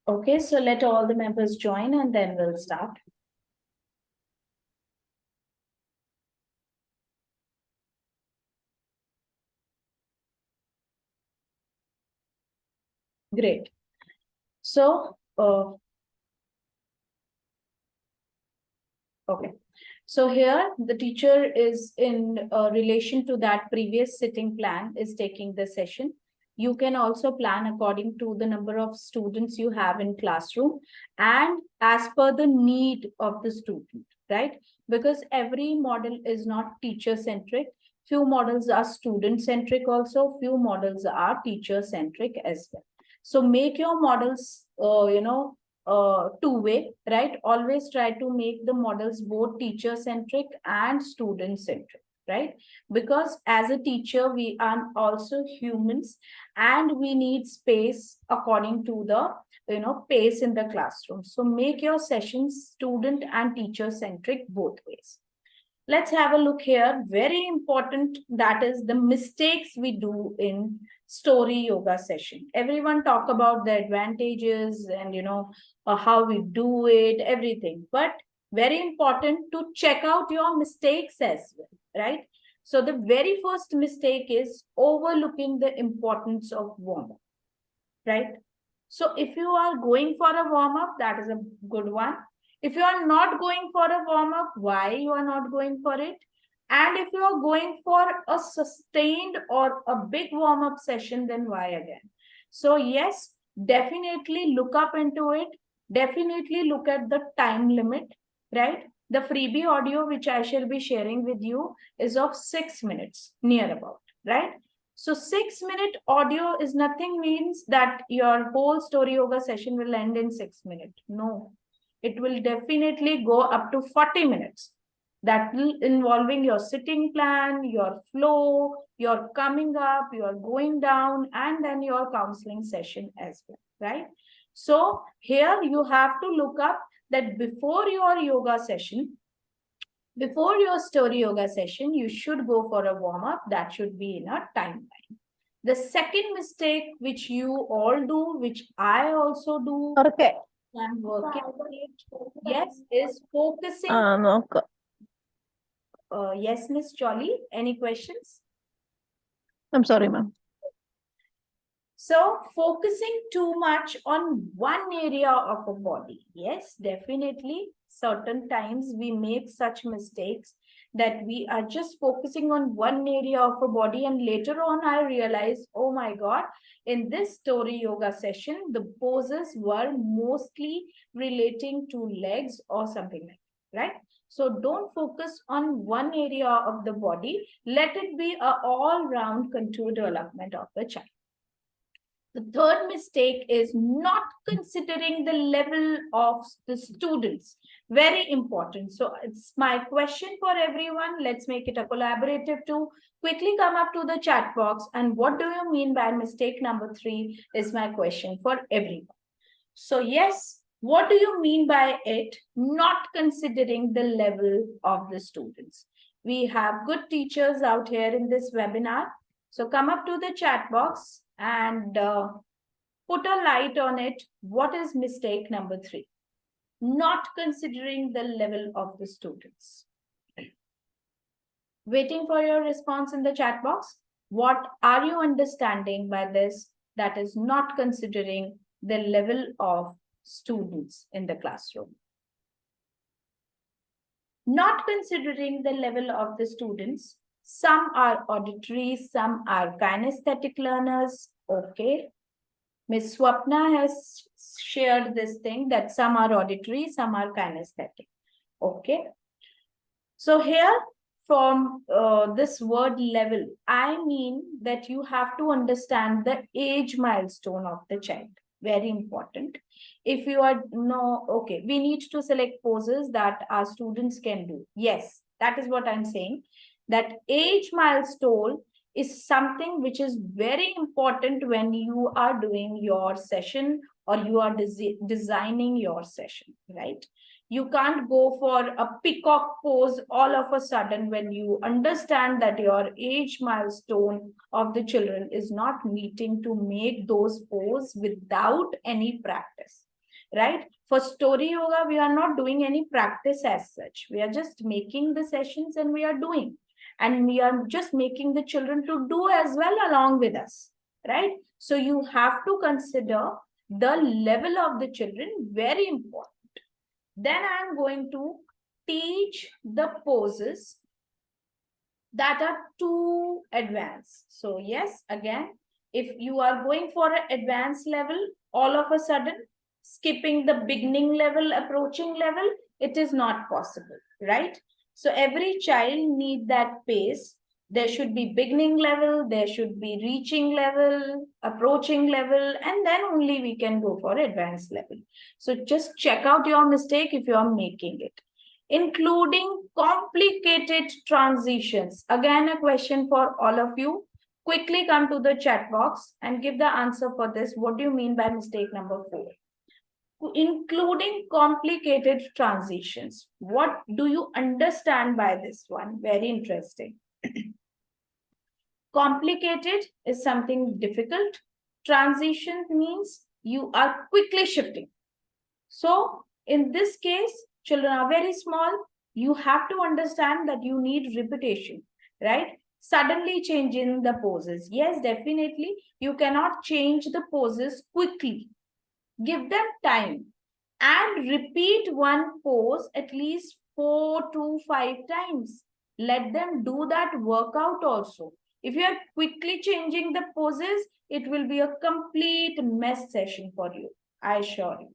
Okay, so let all the members join and then we'll start. Great. So, okay. So here the teacher is in relation to that previous sitting plan is taking the session. You can also plan according to the number of students you have in classroom and as per the need of the student, right? Because every model is not teacher centric. Few models are student centric also, few models are teacher centric as well. So make your models, two-way, right? Always try to make the models both teacher-centric and student-centric, right? Because as a teacher, we are also humans and we need space according to the, pace in the classroom. So make your sessions student and teacher-centric both ways. Let's have a look here. Very important, that is the mistakes we do in story yoga session. Everyone talk about the advantages and how we do it, everything, but very important to check out your mistakes as well, right? So the very first mistake is overlooking the importance of warm up, right? So if you are going for a warm up, that is a good one. If you are not going for a warm up, why you are not going for it? And if you are going for a sustained or a big warm up session, then why again? So yes, definitely look up into it. Definitely look at the time limit, right? The freebie audio which I shall be sharing with you is of 6 minutes near about, right? So 6 minute audio is nothing means that your whole story yoga session will end in 6 minutes. No, it will definitely go up to 40 minutes. That will involving your sitting plan, your flow, your coming up, your going down, and then your counseling session as well, right? So here you have to look up that before your yoga session, before your story yoga session, you should go for a warm up. That should be in a timeline. The second mistake which you all do, which I also do, Okay. and working on it, yes, is focusing. No. Yes, Miss Jolly, any questions? I'm sorry, ma'am. So focusing too much on one area of a body. Yes, definitely. Certain times we make such mistakes that we are just focusing on one area of a body, and later on I realized, oh my God, in this story yoga session, the poses were mostly relating to legs or something like that, right? So don't focus on one area of the body. Let it be a all-round contour development of the child. The third mistake is not considering the level of the students. Very important. So it's my question for everyone. Let's make it a collaborative too. Quickly come up to the chat box. And what do you mean by mistake number 3 is my question for everyone. So yes, what do you mean by it? Not considering the level of the students. We have good teachers out here in this webinar. So come up to the chat box and put a light on it. What is mistake number 3? Not considering the level of the students. Waiting for your response in the chat box. What are you understanding by this? That is not considering the level of students in the classroom. Not considering the level of the students. Some are auditory, some are kinesthetic learners. Okay. Ms. Swapna has shared this thing that some are auditory, some are kinesthetic. Okay. So here from this word level, I mean that you have to understand the age milestone of the child. Very important. If you are okay, we need to select poses that our students can do. Yes, that is what I'm saying. That age milestone is something which is very important when you are doing your session or you are designing your session, right? You can't go for a peacock pose all of a sudden when you understand that your age milestone of the children is not meeting to make those pose without any practice. right? For story yoga, we are not doing any practice as such. We are just making the sessions and we are doing. And we are just making the children to do as well along with us, right? So you have to consider the level of the children, very important. Then I am going to teach the poses that are too advanced. So yes, again, if you are going for an advanced level, all of a sudden skipping the beginning level, approaching level, it is not possible, right? So every child need that pace. There should be beginning level, there should be reaching level, approaching level, and then only we can go for advanced level. So just check out your mistake if you are making it. Including complicated transitions. Again, a question for all of you. Quickly come to the chat box and give the answer for this. What do you mean by mistake number 4? Including complicated transitions. What do you understand by this one? Very interesting. Complicated is something difficult. Transition means you are quickly shifting. So in this case, children are very small. You have to understand that you need repetition, right? Suddenly changing the poses. Yes, definitely. You cannot change the poses quickly. Give them time and repeat one pose at least 4 to 5 times. Let them do that workout also. If you are quickly changing the poses, it will be a complete mess session for you, I assure you.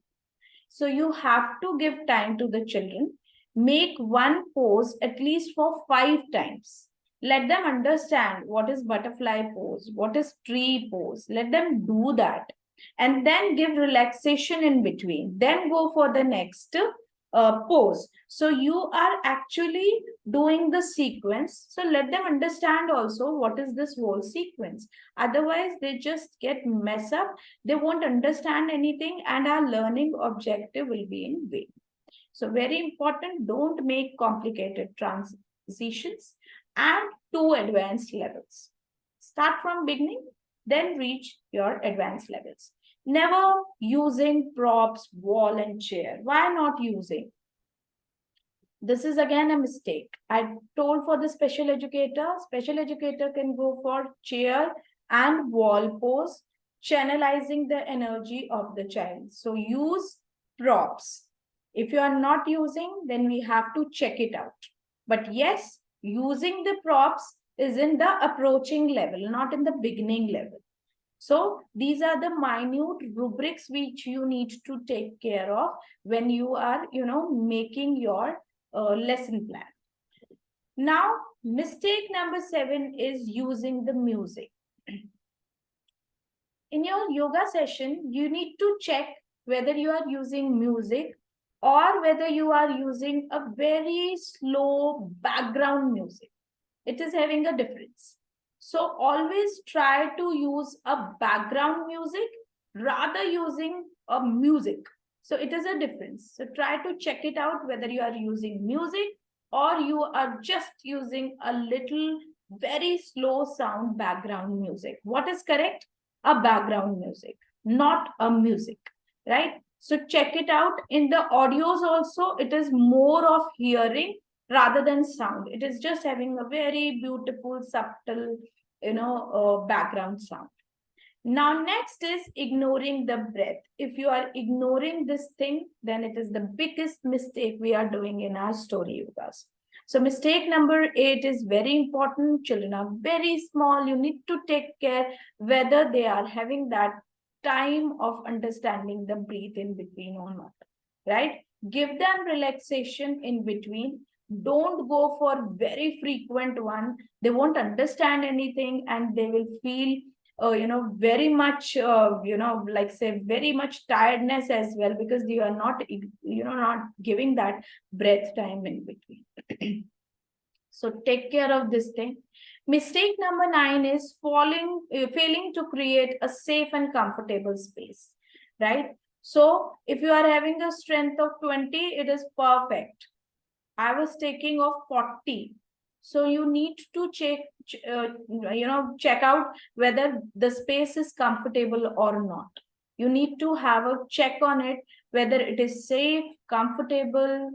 So you have to give time to the children. Make one pose at least for 5 times. Let them understand what is butterfly pose, what is tree pose. Let them do that. And then give relaxation in between. Then go for the next pose. So you are actually doing the sequence. So let them understand also what is this whole sequence. Otherwise, they just get mess up. They won't understand anything and our learning objective will be in vain. So very important, don't make complicated transitions and too advanced levels. Start from beginning, then reach your advanced levels. Never using props, wall and chair. Why not using? This is again a mistake. I told for the special educator can go for chair and wall pose, channelizing the energy of the child. So use props. If you are not using, then we have to check it out. But yes, using the props is in the approaching level, not in the beginning level. So these are the minute rubrics which you need to take care of when you are, making your lesson plan. Now, mistake number 7 is using the music. In your yoga session, you need to check whether you are using music or whether you are using a very slow background music. It is having a difference. So always try to use a background music rather using a music. So it is a difference. So try to check it out whether you are using music or you are just using a little very slow sound background music. What is correct? A background music, not a music, right? So check it out. In the audios also, it is more of hearing rather than sound. It is just having a very beautiful, subtle, background sound. Now, next is ignoring the breath. If you are ignoring this thing, then it is the biggest mistake we are doing in our story yogas. So mistake number 8 is very important. Children are very small. You need to take care whether they are having that time of understanding the breathe in between or not, right? Give them relaxation in between. Don't go for very frequent one. They won't understand anything and they will feel very much like say very much tiredness as well, because you are not not giving that breath time in between. So take care of this thing. Mistake number 9 is failing to create a safe and comfortable space, right? So if you are having a strength of 20, it is perfect. I was taking of 40. So you need to check out whether the space is comfortable or not. You need to have a check on it, whether it is safe, comfortable,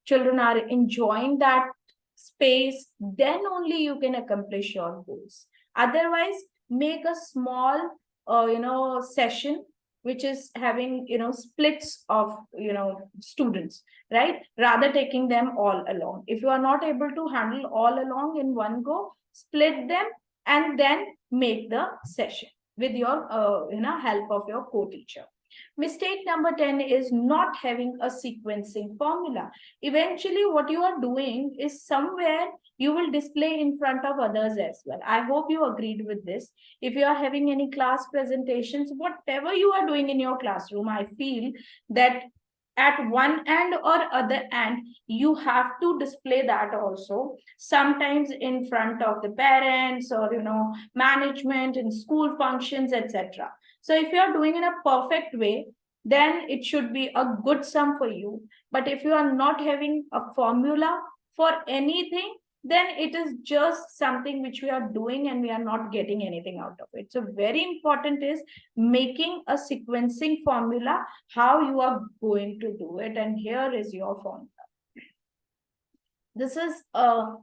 children are enjoying that space, then only you can accomplish your goals. Otherwise, make a small, session which is having, splits of, students, right? Rather taking them all along. If you are not able to handle all along in one go, split them and then make the session with your, help of your co-teacher. Mistake number 10 is not having a sequencing formula. Eventually, what you are doing is somewhere you will display in front of others as well. I hope you agreed with this. If you are having any class presentations, whatever you are doing in your classroom, I feel that at one end or other end, you have to display that also, sometimes in front of the parents or, management in school functions, etc. So if you are doing in a perfect way, then it should be a good sum for you. But if you are not having a formula for anything, then it is just something which we are doing and we are not getting anything out of it. So very important is making a sequencing formula, how you are going to do it. And here is your formula. This is a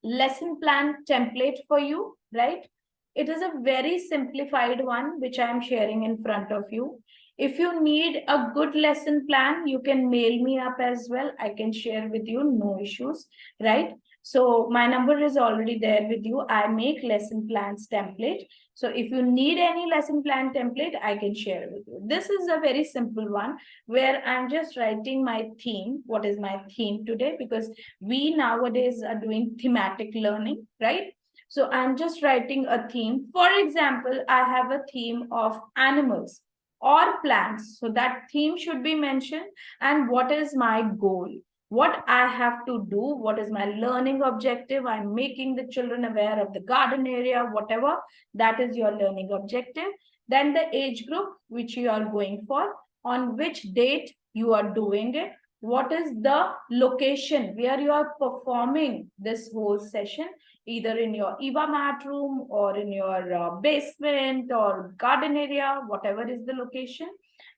lesson plan template for you, right? It is a very simplified one, which I am sharing in front of you. If you need a good lesson plan, you can mail me up as well. I can share with you, no issues, right? So my number is already there with you. I make lesson plans template. So if you need any lesson plan template, I can share with you. This is a very simple one where I'm just writing my theme. What is my theme today? Because we nowadays are doing thematic learning, right? So I'm just writing a theme. For example, I have a theme of animals or plants. So that theme should be mentioned. And what is my goal? What I have to do, what is my learning objective? I'm making the children aware of the garden area, whatever, that is your learning objective. Then the age group which you are going for, on which date you are doing it, what is the location where you are performing this whole session, either in your EVA mat room or in your basement or garden area, whatever is the location.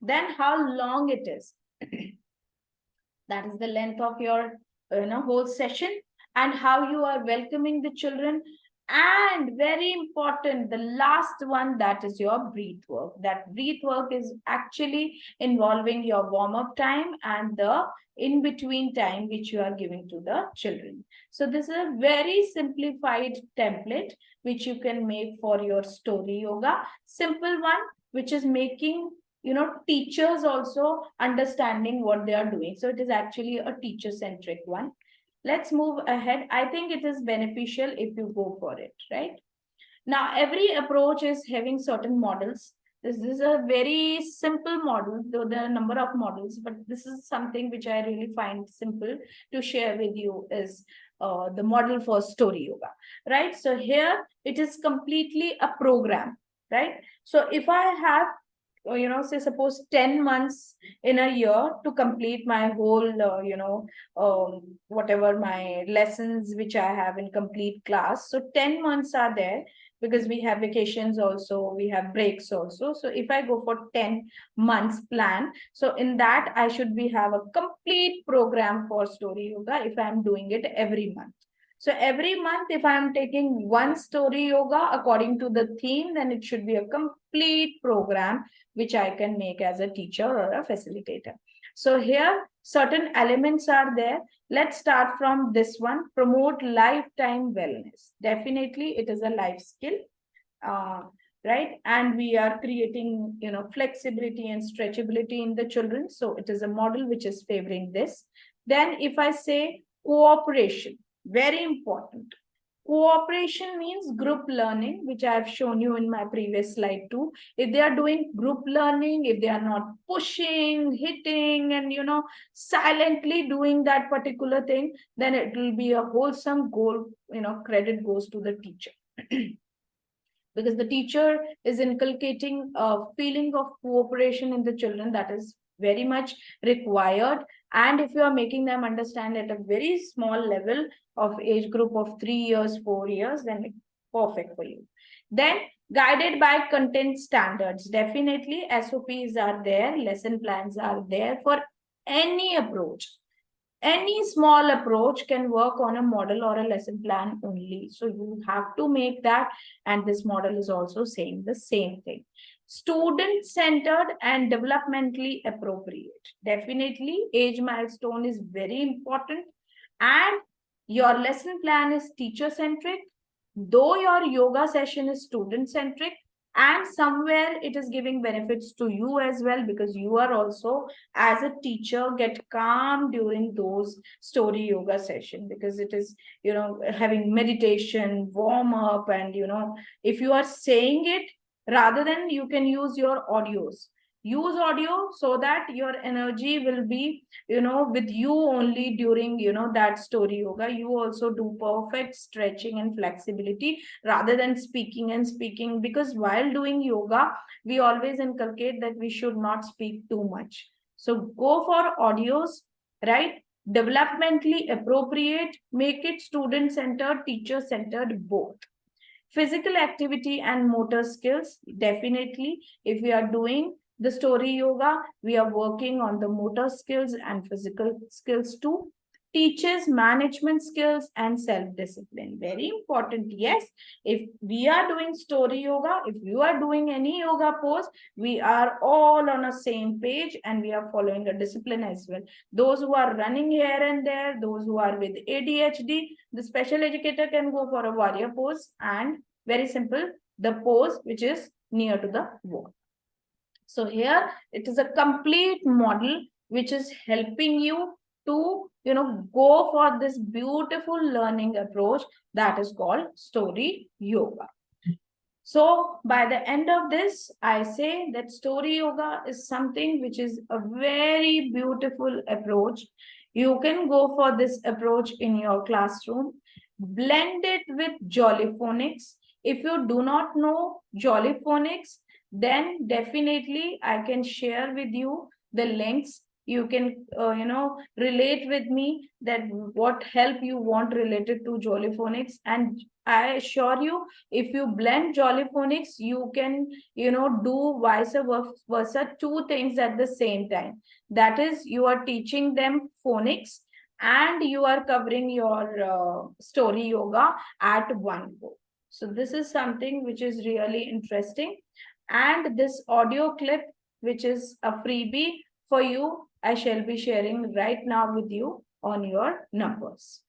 Then how long it is. That is the length of your whole session, and how you are welcoming the children. And very important, the last one, that is your breath work. That breath work is actually involving your warm-up time and the in-between time which you are giving to the children. So this is a very simplified template which you can make for your story yoga. Simple one, which is making teachers also understanding what they are doing. So it is actually a teacher centric one. Let's move ahead. I think it is beneficial if you go for it, right? Now, every approach is having certain models. This is a very simple model, though there are a number of models, but this is something which I really find simple to share with you, is the model for story yoga, right? So here it is completely a program, right? So if I have say suppose 10 months in a year to complete my whole whatever my lessons which I have in complete class. So 10 months are there, because we have vacations also, we have breaks also. So if I go for 10 months plan, so in that I should be have a complete program for story yoga if I'm doing it every month. So every month, if I'm taking one story yoga according to the theme, then it should be a complete program which I can make as a teacher or a facilitator. So here, certain elements are there. Let's start from this one: promote lifetime wellness. Definitely, it is a life skill, right? And we are creating, flexibility and stretchability in the children. So it is a model which is favoring this. Then if I say cooperation, very important. Cooperation means group learning, which I have shown you in my previous slide too. If they are doing group learning, if they are not pushing, hitting, and silently doing that particular thing, then it will be a wholesome goal, credit goes to the teacher. Because the teacher is inculcating a feeling of cooperation in the children, that is very much required. And if you are making them understand at a very small level of age group of 3 years, 4 years, then perfect for you. Then guided by content standards, definitely SOPs are there, lesson plans are there for any approach. Any small approach can work on a model or a lesson plan only. So you have to make that, and this model is also saying the same thing. Student centered and developmentally appropriate. Definitely, age milestone is very important, and your lesson plan is teacher centric, though your yoga session is student centric, and somewhere it is giving benefits to you as well, because you are also as a teacher get calm during those story yoga session, because it is, you know, having meditation, warm up, and you know, if you are saying it, rather than, you can use your audios, use audio so that your energy will be, you know, with you only during, you know, that story yoga. You also do perfect stretching and flexibility rather than speaking and speaking, because while doing yoga we always inculcate that we should not speak too much. So go for audios, right? Developmentally appropriate, make it student centered, teacher centered, both. Physical activity and motor skills, definitely, if we are doing the story yoga, we are working on the motor skills and physical skills too. Teaches management skills and self-discipline, very important. Yes, if we are doing story yoga, if you are doing any yoga pose, we are all on a same page and we are following a discipline as well. Those who are running here and there, those who are with ADHD, the special educator can go for a warrior pose, and very simple, the pose which is near to the wall. So here it is a complete model which is helping you to, you know, go for this beautiful learning approach that is called story yoga. So by the end of this, I say that story yoga is something which is a very beautiful approach. You can go for this approach in your classroom, blend it with Jollyphonics. If you do not know Jollyphonics, then definitely I can share with you the links. You can, you know, relate with me that what help you want related to Jollyphonics, and I assure you, if you blend Jollyphonics, you can, you know, do vice versa, two things at the same time. That is, you are teaching them phonics and you are covering your story yoga at one go. So this is something which is really interesting. And this audio clip, which is a freebie for you, I shall be sharing right now with you on your numbers.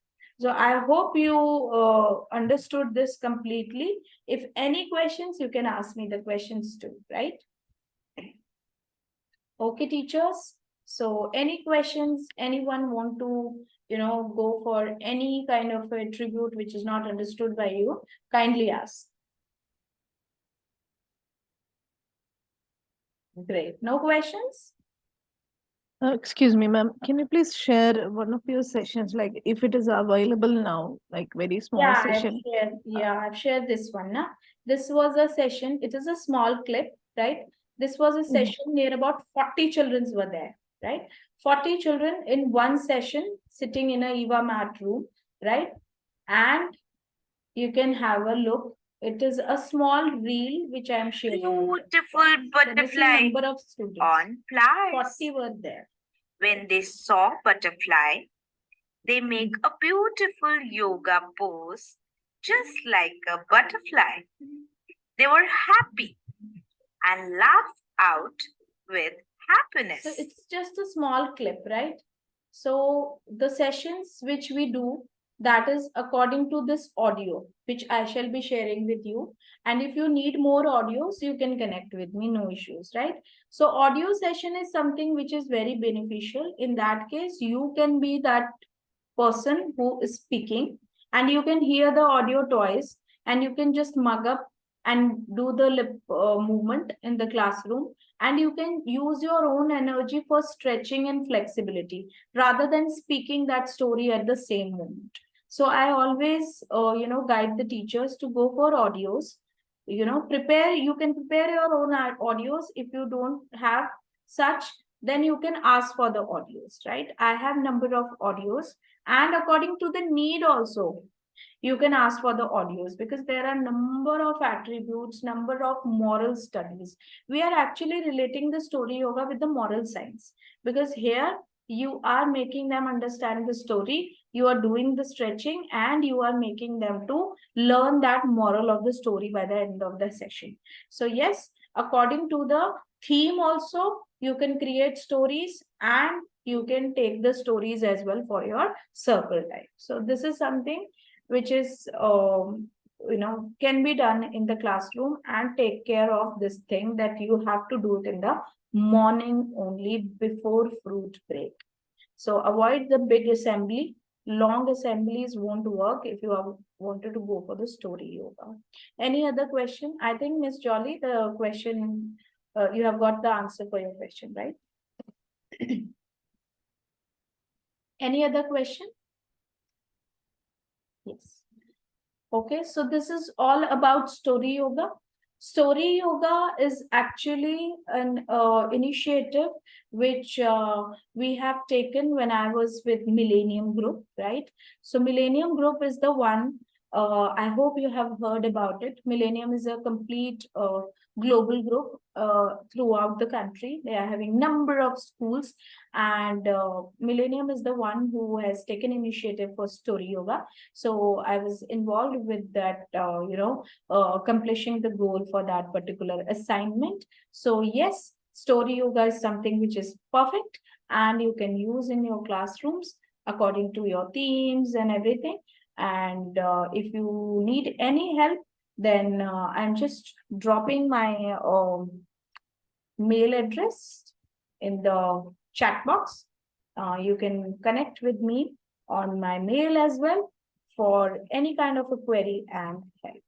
So I hope you understood this completely. If any questions, you can ask me the questions too, right? Okay, teachers. So any questions, anyone want to, you know, go for any kind of a tribute which is not understood by you, kindly ask. Great. No questions? Excuse me, ma'am. Can you please share one of your sessions, like if it is available now, like very small session? I've shared this one. Now, this was a session. It is a small clip, right? This was a session near about 40 children were there, right? 40 children in one session sitting in a Eva mat room, right? And you can have a look. It is a small reel which I am sharing. Beautiful butterfly number of students. on flowers. 40 were there. When they saw butterfly, they make a beautiful yoga pose just like a butterfly. They were happy and laughed out with happiness. So it's just a small clip, right? So the sessions which we do, that is according to this audio, which I shall be sharing with you. And if you need more audios, you can connect with me, no issues, right? So audio session is something which is very beneficial. In that case, you can be that person who is speaking and you can hear the audio twice and you can just mug up and do the lip movement in the classroom, and you can use your own energy for stretching and flexibility rather than speaking that story at the same moment. So I always you know, guide the teachers to go for audios. You know, you can prepare your own audios. If you don't have such, then you can ask for the audios, right? I have number of audios, and according to the need also, You can ask for the audios because there are number of attributes, number of moral studies. We are actually relating the story yoga with the moral science, because here you are making them understand the story, you are doing the stretching, and you are making them to learn that moral of the story by the end of the session. So yes, according to the theme also, you can create stories, and you can take the stories as well for your circle time. So this is something which is can be done in the classroom, and take care of this thing that you have to do it in the morning only before fruit break. So avoid the big assembly. Long assemblies won't work if you are wanted to go for the story yoga. Any other question? I think Miss Jolly, the question, you have got the answer for your question, right? Any other question? Yes. Okay, so this is all about story yoga. Story yoga is actually an initiative which we have taken when I was with Millennium Group, right? So Millennium Group is the one, I hope you have heard about it. Millennium is a complete global group throughout the country. They are having number of schools, and Millennium is the one who has taken initiative for story yoga. So I was involved with that, accomplishing the goal for that particular assignment. So yes, story yoga is something which is perfect, and you can use in your classrooms according to your themes and everything. And if you need any help, then I'm just dropping my mail address in the chat box. You can connect with me on my mail as well for any kind of a query and help.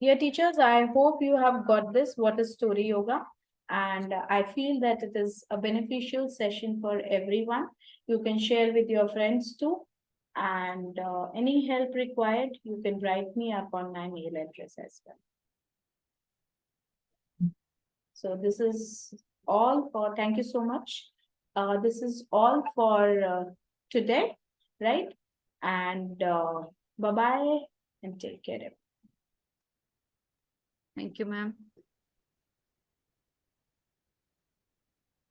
Dear teachers, I hope you have got this, what is story yoga. And I feel that it is a beneficial session for everyone. You can share with your friends too. And any help required, you can write me up on my mail address as well. So this is all for, thank you so much. This is all for today, right? And bye-bye and take care. Thank you, ma'am.